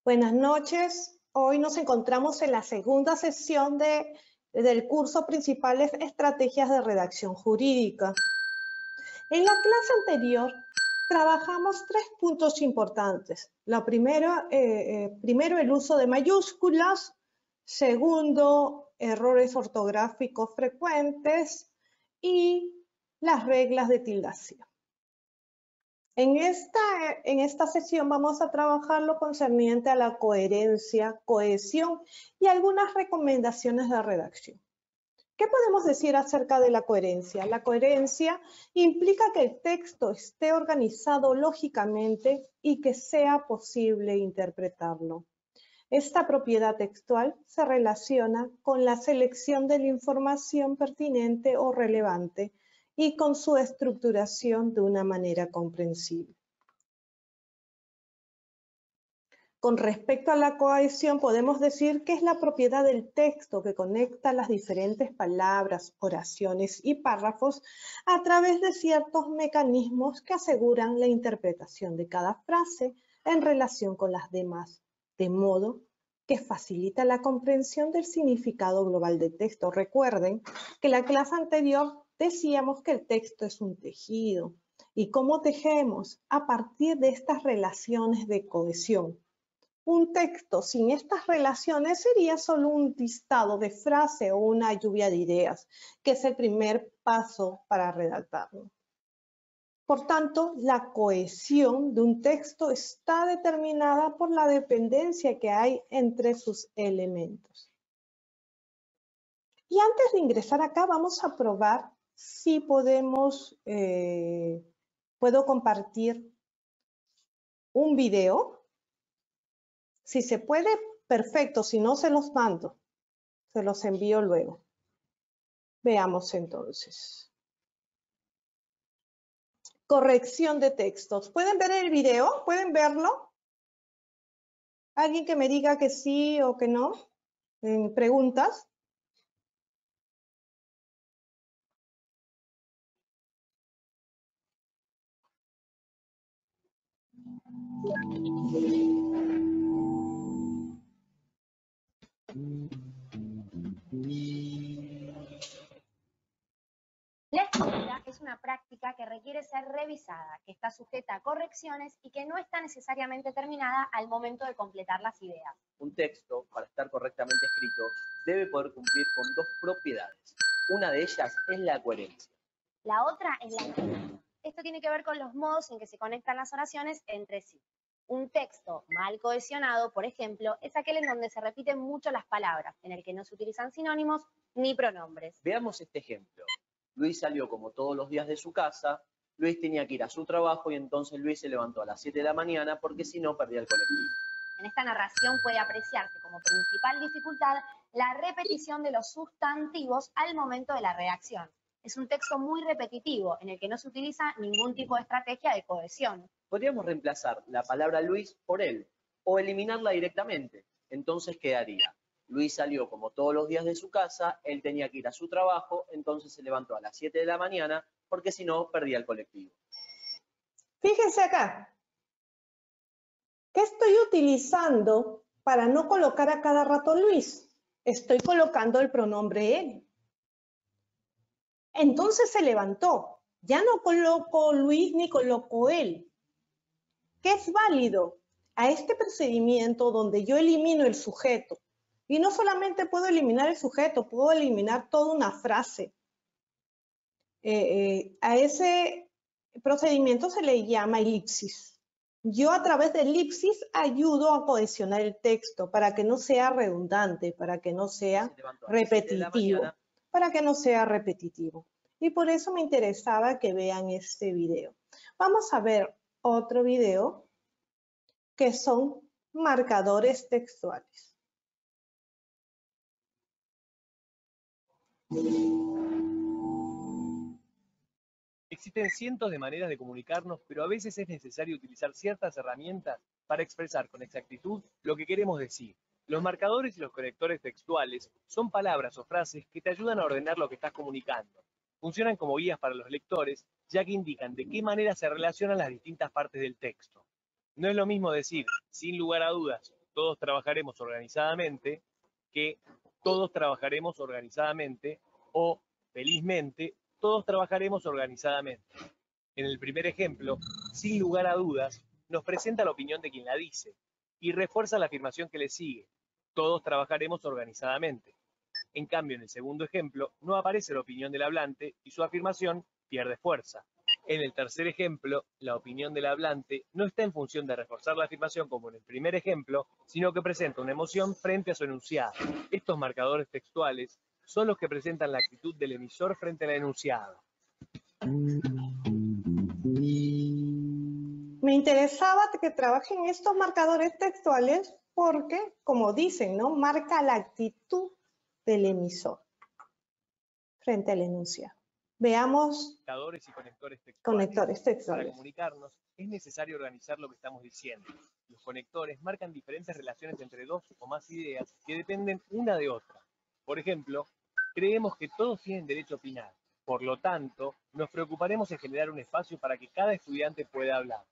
Buenas noches. Hoy nos encontramos en la segunda sesión del curso Principales Estrategias de Redacción Jurídica. En la clase anterior trabajamos 3 puntos importantes. Primero, el uso de mayúsculas. Segundo, errores ortográficos frecuentes. Y las reglas de tildación. En esta sesión vamos a trabajar lo concerniente a la coherencia, cohesión y algunas recomendaciones de redacción. ¿Qué podemos decir acerca de la coherencia? La coherencia implica que el texto esté organizado lógicamente y que sea posible interpretarlo. Esta propiedad textual se relaciona con la selección de la información pertinente o relevante y con su estructuración de una manera comprensible. Con respecto a la cohesión, podemos decir que es la propiedad del texto que conecta las diferentes palabras, oraciones y párrafos a través de ciertos mecanismos que aseguran la interpretación de cada frase en relación con las demás, de modo que facilita la comprensión del significado global del texto. Recuerden que en la clase anterior decíamos que el texto es un tejido. ¿Y cómo tejemos? A partir de estas relaciones de cohesión. Un texto sin estas relaciones sería solo un listado de frases o una lluvia de ideas, que es el primer paso para redactarlo. Por tanto, la cohesión de un texto está determinada por la dependencia que hay entre sus elementos. Y antes de ingresar acá, vamos a probar si puedo compartir un video. Si se puede, perfecto. Si no, se los mando. Se los envío luego. Veamos entonces. Corrección de textos. ¿Pueden ver el video? ¿Pueden verlo? ¿Alguien que me diga que sí o que no? En preguntas. La escritura es una práctica que requiere ser revisada, que está sujeta a correcciones y que no está necesariamente terminada al momento de completar las ideas. Un texto, para estar correctamente escrito, debe poder cumplir con dos propiedades. Una de ellas es la coherencia. La otra es la coherencia. Esto tiene que ver con los modos en que se conectan las oraciones entre sí. Un texto mal cohesionado, por ejemplo, es aquel en donde se repiten mucho las palabras, en el que no se utilizan sinónimos ni pronombres. Veamos este ejemplo. Luis salió como todos los días de su casa, Luis tenía que ir a su trabajo y entonces Luis se levantó a las 7 de la mañana porque si no perdía el colectivo. En esta narración puede apreciarse como principal dificultad la repetición de los sustantivos al momento de la redacción. Es un texto muy repetitivo en el que no se utiliza ningún tipo de estrategia de cohesión. Podríamos reemplazar la palabra Luis por él o eliminarla directamente. Entonces quedaría: Luis salió como todos los días de su casa, él tenía que ir a su trabajo, entonces se levantó a las 7 de la mañana porque si no perdía el colectivo. Fíjense acá. ¿Qué estoy utilizando para no colocar a cada rato Luis? Estoy colocando el pronombre él. Entonces se levantó. Ya no coloco Luis ni coloco él. ¿Qué es válido? A este procedimiento donde yo elimino el sujeto. Y no solamente puedo eliminar el sujeto, puedo eliminar toda una frase. A ese procedimiento se le llama elipsis. Yo a través de elipsis ayudo a cohesionar el texto para que no sea redundante, para que no sea repetitivo. Y por eso me interesaba que vean este video. Vamos a ver otro video que son marcadores textuales. Existen cientos de maneras de comunicarnos, pero a veces es necesario utilizar ciertas herramientas para expresar con exactitud lo que queremos decir. Los marcadores y los conectores textuales son palabras o frases que te ayudan a ordenar lo que estás comunicando. Funcionan como guías para los lectores, ya que indican de qué manera se relacionan las distintas partes del texto. No es lo mismo decir, sin lugar a dudas, todos trabajaremos organizadamente, que todos trabajaremos organizadamente o felizmente todos trabajaremos organizadamente. En el primer ejemplo, sin lugar a dudas, nos presenta la opinión de quien la dice y refuerza la afirmación que le sigue. Todos trabajaremos organizadamente. En cambio, en el segundo ejemplo, no aparece la opinión del hablante y su afirmación pierde fuerza. En el tercer ejemplo, la opinión del hablante no está en función de reforzar la afirmación como en el primer ejemplo, sino que presenta una emoción frente a su enunciado. Estos marcadores textuales son los que presentan la actitud del emisor frente al enunciado. Me interesaba que trabajen estos marcadores textuales porque, como dicen, ¿no? Marca la actitud del emisor frente al enunciado. Veamos Marcadores y conectores textuales. conectores Para textuales. comunicarnos es necesario organizar lo que estamos diciendo. Los conectores marcan diferentes relaciones entre dos o más ideas que dependen una de otra. Por ejemplo, creemos que todos tienen derecho a opinar. Por lo tanto, nos preocuparemos en generar un espacio para que cada estudiante pueda hablar.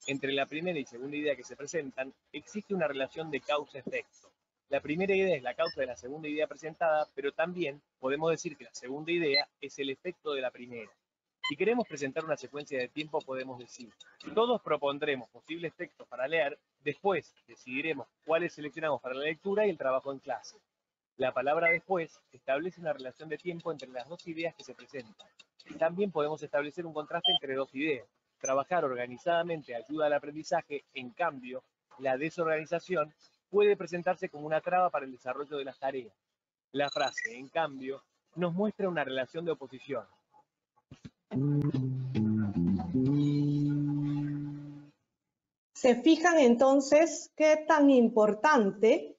Entre la primera y segunda idea que se presentan, existe una relación de causa-efecto. La primera idea es la causa de la segunda idea presentada, pero también podemos decir que la segunda idea es el efecto de la primera. Si queremos presentar una secuencia de tiempo, podemos decir, todos propondremos posibles textos para leer, después decidiremos cuáles seleccionamos para la lectura y el trabajo en clase. La palabra después establece una relación de tiempo entre las dos ideas que se presentan. También podemos establecer un contraste entre dos ideas. Trabajar organizadamente ayuda al aprendizaje, en cambio, la desorganización puede presentarse como una traba para el desarrollo de las tareas. La frase, en cambio, nos muestra una relación de oposición. Se fijan entonces qué tan importante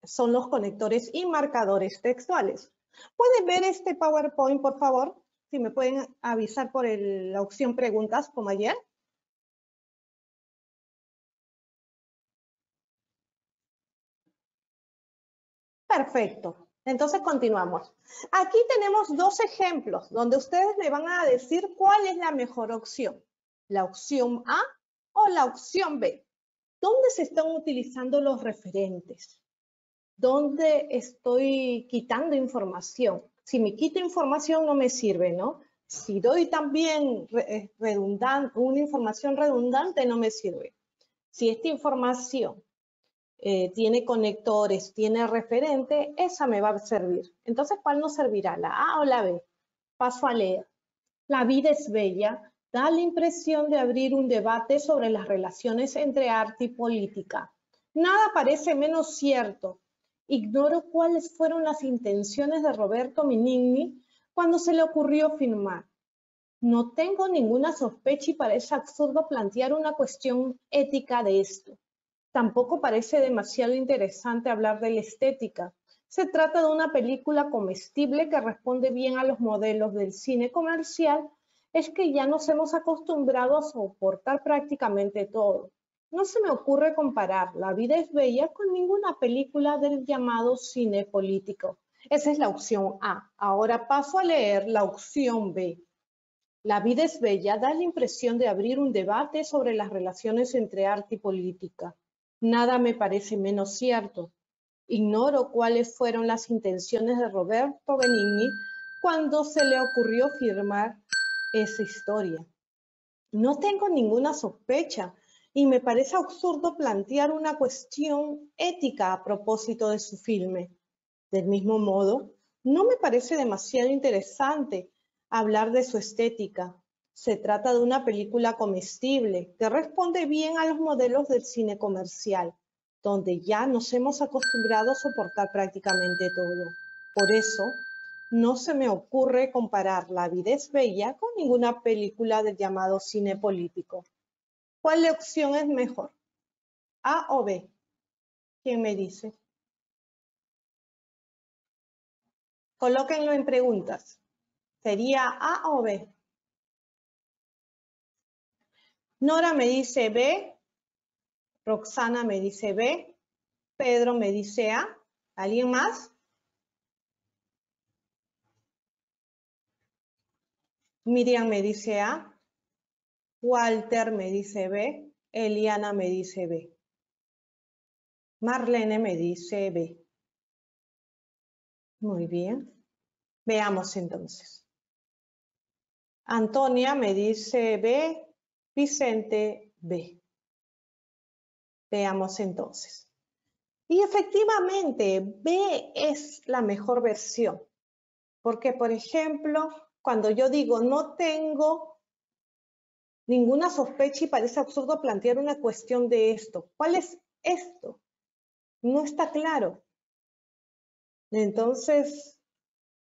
son los conectores y marcadores textuales. ¿Pueden ver este PowerPoint, por favor? Si me pueden avisar por la opción preguntas, como ayer. Perfecto. Entonces continuamos. Aquí tenemos dos ejemplos donde ustedes me van a decir cuál es la mejor opción. La opción A o la opción B. ¿Dónde se están utilizando los referentes? ¿Dónde estoy quitando información? Si me quito información no me sirve, ¿no? Si doy también una información redundante no me sirve. Si esta información tiene conectores, tiene referente, esa me va a servir. Entonces, ¿cuál nos servirá? ¿La A o la B? Paso a leer. La vida es bella. Da la impresión de abrir un debate sobre las relaciones entre arte y política. Nada parece menos cierto. Ignoro cuáles fueron las intenciones de Roberto Benigni cuando se le ocurrió filmar. No tengo ninguna sospecha y parece absurdo plantear una cuestión ética de esto. Tampoco parece demasiado interesante hablar de la estética. Se trata de una película comestible que responde bien a los modelos del cine comercial. Es que ya nos hemos acostumbrado a soportar prácticamente todo. No se me ocurre comparar La vida es bella con ninguna película del llamado cine político. Esa es la opción A. Ahora paso a leer la opción B. La vida es bella da la impresión de abrir un debate sobre las relaciones entre arte y política. Nada me parece menos cierto. Ignoro cuáles fueron las intenciones de Roberto Benigni cuando se le ocurrió firmar esa historia. No tengo ninguna sospecha y me parece absurdo plantear una cuestión ética a propósito de su filme. Del mismo modo, no me parece demasiado interesante hablar de su estética. Se trata de una película comestible que responde bien a los modelos del cine comercial, donde ya nos hemos acostumbrado a soportar prácticamente todo. Por eso, no se me ocurre comparar La vida es bella con ninguna película del llamado cine político. ¿Cuál opción es mejor? ¿A o B? ¿Quién me dice? Colóquenlo en preguntas. ¿Sería A o B? Nora me dice B, Roxana me dice B, Pedro me dice A. ¿Alguien más? Miriam me dice A. Walter me dice B. Eliana me dice B. Marlene me dice B. Muy bien. Veamos entonces. Antonia me dice B. Vicente B. Veamos entonces. Y efectivamente, B es la mejor versión. Porque, por ejemplo, cuando yo digo no tengo ninguna sospecha y parece absurdo plantear una cuestión de esto. ¿Cuál es esto? No está claro. Entonces,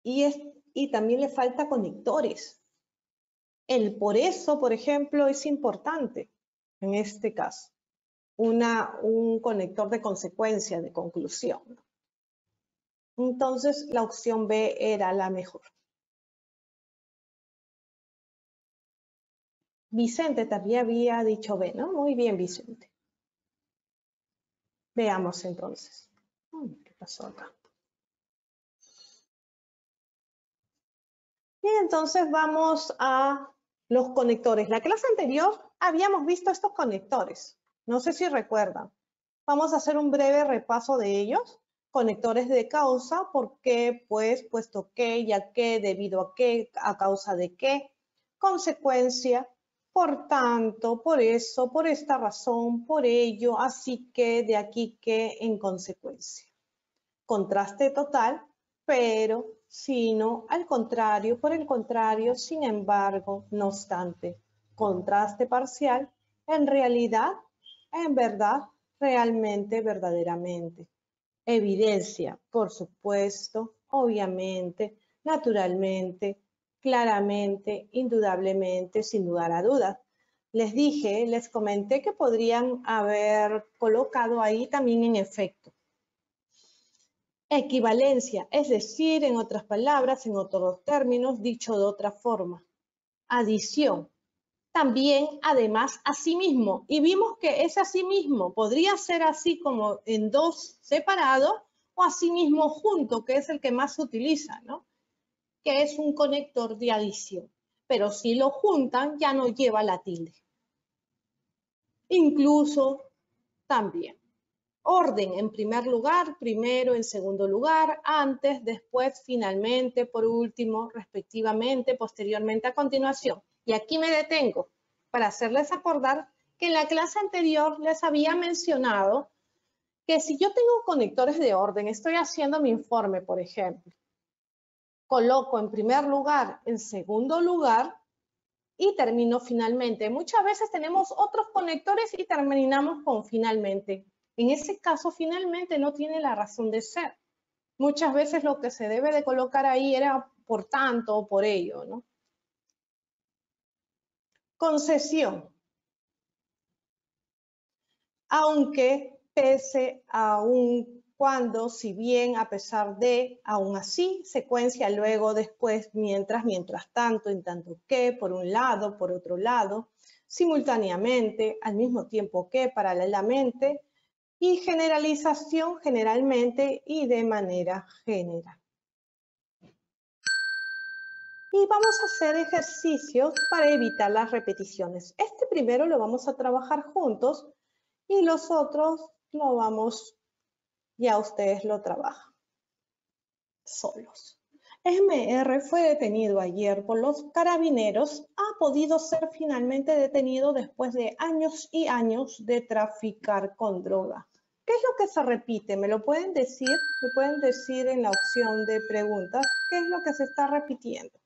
y también le falta conectores. El por eso, por ejemplo, es importante en este caso. Un conector de consecuencia, de conclusión. Entonces, la opción B era la mejor. Vicente también había dicho B, ¿no? Muy bien, Vicente. Veamos entonces. ¿Qué pasó acá? Y entonces vamos a los conectores. La clase anterior habíamos visto estos conectores. No sé si recuerdan. Vamos a hacer un breve repaso de ellos. Conectores de causa, ¿por qué? Pues, puesto que, ya que, debido a qué, a causa de qué. Consecuencia, por tanto, por eso, por esta razón, por ello, así que, de aquí que, en consecuencia. Contraste total, pero, sino, al contrario, por el contrario, sin embargo, no obstante. Contraste parcial, en realidad, en verdad, realmente, verdaderamente. Evidencia, por supuesto, obviamente, naturalmente, claramente, indudablemente, sin lugar a dudas. Les dije, les comenté que podrían haber colocado ahí también en efecto. Equivalencia, es decir, en otras palabras, en otros términos, dicho de otra forma. Adición, también, además, asimismo. Y vimos que ese asimismo podría ser así como en dos separados o asimismo junto, que es el que más se utiliza, ¿no? Que es un conector de adición. Pero si lo juntan, ya no lleva la tilde. Incluso también. Orden, en primer lugar, primero, en segundo lugar, antes, después, finalmente, por último, respectivamente, posteriormente, a continuación. Y aquí me detengo para hacerles acordar que en la clase anterior les había mencionado que si yo tengo conectores de orden, estoy haciendo mi informe, por ejemplo, coloco en primer lugar, en segundo lugar y termino finalmente. Muchas veces tenemos otros conectores y terminamos con finalmente. En ese caso, finalmente no tiene la razón de ser. Muchas veces lo que se debe de colocar ahí era por tanto o por ello, ¿no? Concesión. Aunque, pese, aún, cuando, si bien, a pesar de, aún así, secuencia, luego, después, mientras, mientras tanto, en tanto que, por un lado, por otro lado, simultáneamente, al mismo tiempo que, paralelamente, y generalización generalmente y de manera general. Y vamos a hacer ejercicios para evitar las repeticiones. Este primero lo vamos a trabajar juntos y los otros lo vamos, ya ustedes lo trabajan solos. MR fue detenido ayer por los carabineros. Ha podido ser finalmente detenido después de años y años de traficar con droga. ¿Qué es lo que se repite? ¿Me lo pueden decir? ¿Me pueden decir en la opción de preguntas qué es lo que se está repitiendo?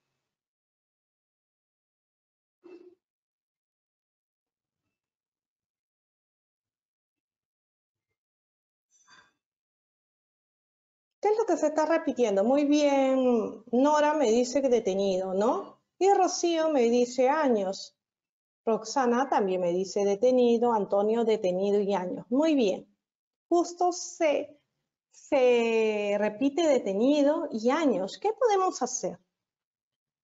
¿Qué es lo que se está repitiendo? Muy bien, Nora me dice que detenido, ¿no? Y Rocío me dice años. Roxana también me dice detenido, Antonio detenido y años. Muy bien. Justo se repite detenido y años. ¿Qué podemos hacer?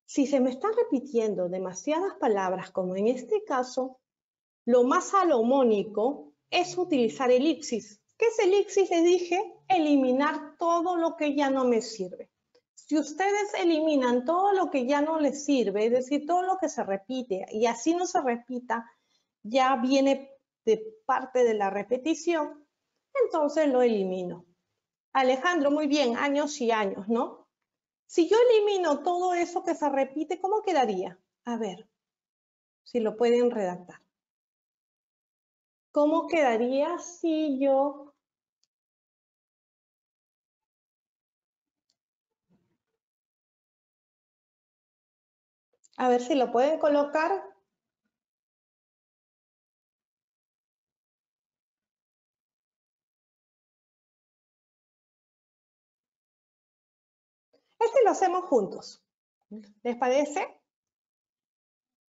Si se me están repitiendo demasiadas palabras, como en este caso, lo más salomónico es utilizar elipsis. ¿Qué es elipsis? Les dije, eliminar todo lo que ya no me sirve. Si ustedes eliminan todo lo que ya no les sirve, es decir, todo lo que se repite, y así no se repita, ya viene de parte de la repetición, entonces lo elimino. Alejandro, muy bien, años y años, ¿no? Si yo elimino todo eso que se repite, ¿cómo quedaría? A ver, si lo pueden redactar. ¿Cómo quedaría si yo... A ver si lo pueden colocar. Este lo hacemos juntos. ¿Les parece?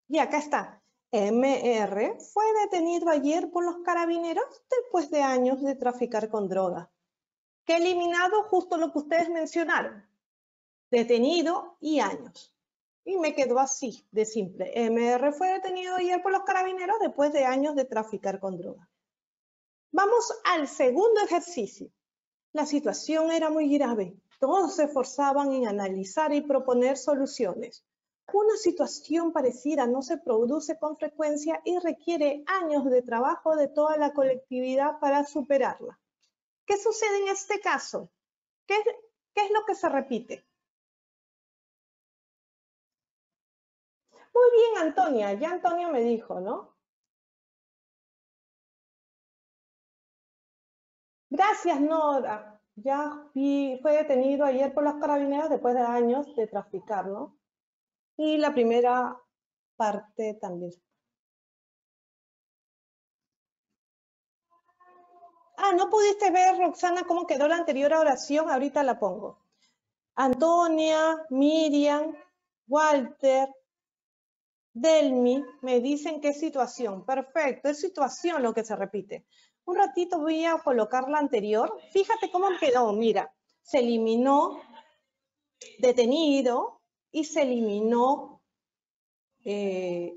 Y acá está. MR fue detenido ayer por los carabineros después de años de traficar con droga. Que he eliminado justo lo que ustedes mencionaron. Detenido y años. Y me quedó así, de simple. MR fue detenido ayer por los carabineros después de años de traficar con droga. Vamos al segundo ejercicio. La situación era muy grave. Todos se esforzaban en analizar y proponer soluciones. Una situación parecida no se produce con frecuencia y requiere años de trabajo de toda la colectividad para superarla. ¿Qué sucede en este caso? ¿Qué es lo que se repite? Muy bien, Antonia. Ya Antonia me dijo, ¿no? Gracias, Nora. Ya fue detenido ayer por los carabineros después de años de traficar, ¿no? Y la primera parte también. Ah, ¿no pudiste ver, Roxana, cómo quedó la anterior oración? Ahorita la pongo. Antonia, Miriam, Walter, Delmi, me dicen qué situación. Perfecto, es situación lo que se repite. Un ratito voy a colocar la anterior. Fíjate cómo quedó, mira. Se eliminó detenido y se eliminó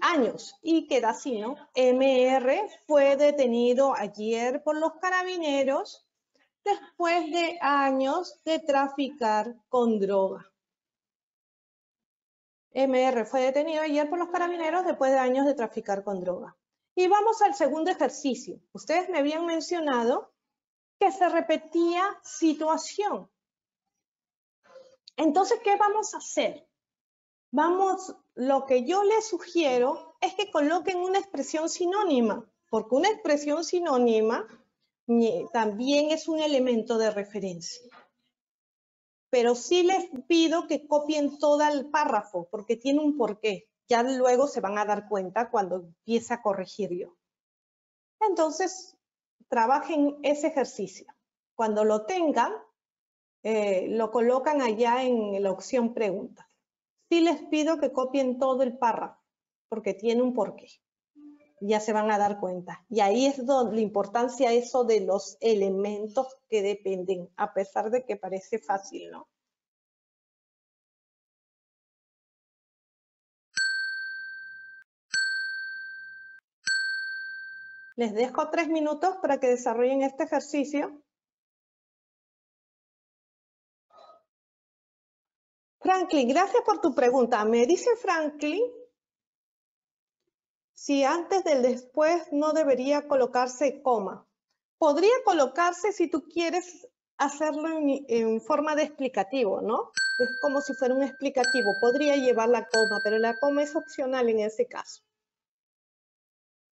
años y queda así, ¿no? MR fue detenido ayer por los carabineros después de años de traficar con droga. MR fue detenido ayer por los carabineros después de años de traficar con droga. Y vamos al segundo ejercicio. Ustedes me habían mencionado que se repetía situación. Entonces, ¿qué vamos a hacer? Lo que yo les sugiero es que coloquen una expresión sinónima, porque una expresión sinónima también es un elemento de referencia. Pero sí les pido que copien todo el párrafo, porque tiene un porqué. Ya luego se van a dar cuenta cuando empiece a corregir yo. Entonces, trabajen ese ejercicio. Cuando lo tengan, lo colocan allá en la opción preguntas. Sí les pido que copien todo el párrafo, porque tiene un porqué. Ya se van a dar cuenta. Y ahí es donde la importancia eso de los elementos que dependen, a pesar de que parece fácil, ¿no? Les dejo 3 minutos para que desarrollen este ejercicio. Franklin, gracias por tu pregunta. Me dice Franklin si antes del después no debería colocarse coma. Podría colocarse si tú quieres hacerlo en forma de explicativo, ¿no? Es como si fuera un explicativo. Podría llevar la coma, pero la coma es opcional en ese caso.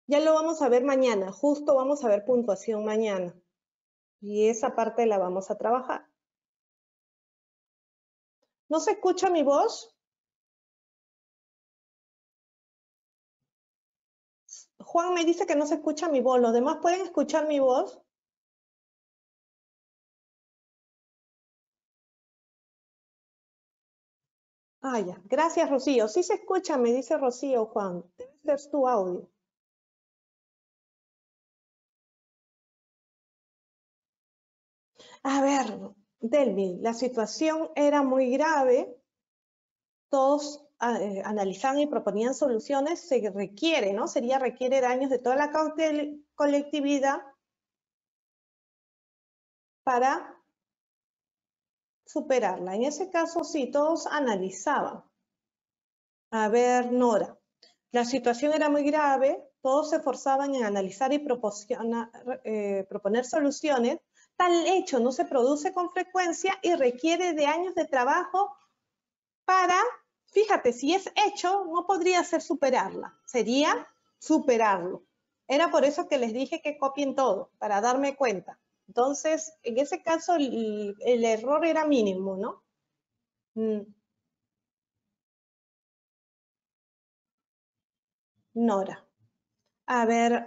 Ya lo vamos a ver mañana. Justo vamos a ver puntuación mañana. Y esa parte la vamos a trabajar. ¿No se escucha mi voz? Juan me dice que no se escucha mi voz. ¿Los demás pueden escuchar mi voz? Ah, ya. Gracias, Rocío. Sí se escucha, me dice Rocío, Juan. Debe ser tu audio. A ver, Delmi, la situación era muy grave. Todos analizaban y proponían soluciones. Se requiere, ¿no? Requiere daños de toda la colectividad para superarla. En ese caso, sí, todos analizaban. A ver, Nora. La situación era muy grave, todos se esforzaban en analizar y proponer soluciones. Tal hecho no se produce con frecuencia y requiere de años de trabajo para, fíjate, si es hecho, no podría ser superarla, sería superarlo. Era por eso que les dije que copien todo, para darme cuenta. Entonces, en ese caso, el error era mínimo, ¿no? Nora. A ver,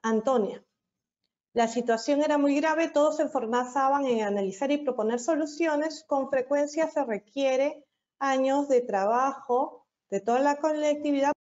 Antonia. La situación era muy grave, todos se esforzaban en analizar y proponer soluciones. Con frecuencia se requiere años de trabajo de toda la colectividad